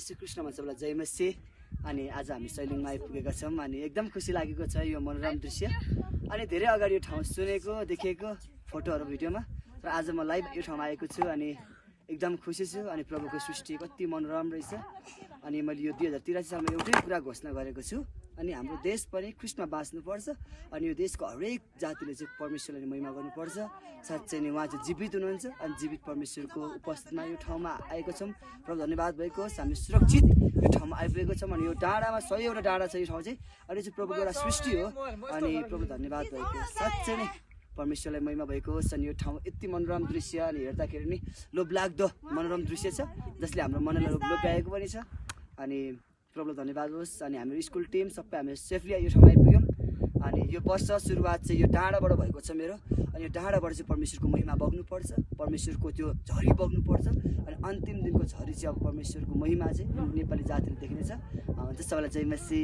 श्री कृष्णमा सबैलाई जय मसी। अनि आज हामी सैलिङमा आइपुगेका छौँ अनि एकदम खुसी लागेको छ यो मनोरम दृश्य। अनि धेरै अगाडि यो ठाउँ सुनेको देखेको फोटोहरू भिडियोमा, र आज म लाइभ यो ठाउँमा आएको छु अनि एकदम खुसी छु। अनि प्रभुको सृष्टि कति मनोरम रहेछ। अनि मैले यो 2083 सालमा एउटै कुरा घोषणा गरेको छु, अनि हाम्रो देश पनि ख्रीष्टमा बाँच्नुपर्छ। अनि यो देशको हरेक जातिले चाहिँ परमेश्वरलाई महिमा गर्नुपर्छ। साँच्चै नै उहाँ चाहिँ जीवित हुनुहुन्छ अनि जीवित परमेश्वरको उपस्थितिमा यो ठाउँमा आएको छौँ। प्रभु धन्यवाद भएको होस्, हामी सुरक्षित यो ठाउँमा आइपुगेको छौँ। अनि यो डाँडामा 100 डाँडा छ यो ठाउँ चाहिँ, अनि चाहिँ प्रभुको एउटा सृष्टि हो। अनि प्रभु धन्यवाद भएको होस्, साँच्चै नै परमेश्वरलाई महिमा भएको होस्। अनि यो ठाउँ यति मनोरम दृश्य अनि हेर्दाखेरि नि लोभलाग्दो मनोरम दृश्य छ, जसले हाम्रो मनलाई लोभ्याएको पनि छ। अनि प्रभुलाई धन्यवाद होस्। अनि हाम्रो स्कुल टिम सबै हामी सेफली यो ठाउँमा आइपुग्यौँ। अनि यो वर्ष सुरुवात चाहिँ यो डाँडाबाट भएको छ मेरो। अनि यो डाँडाबाट चाहिँ परमेश्वरको महिमा बग्नुपर्छ, परमेश्वरको त्यो झरी बग्नुपर्छ। अनि अन्तिम दिनको झरी चाहिँ अब परमेश्वरको महिमा चाहिँ नेपाली जातिले देखिनेछ। सबैलाई जय मसी।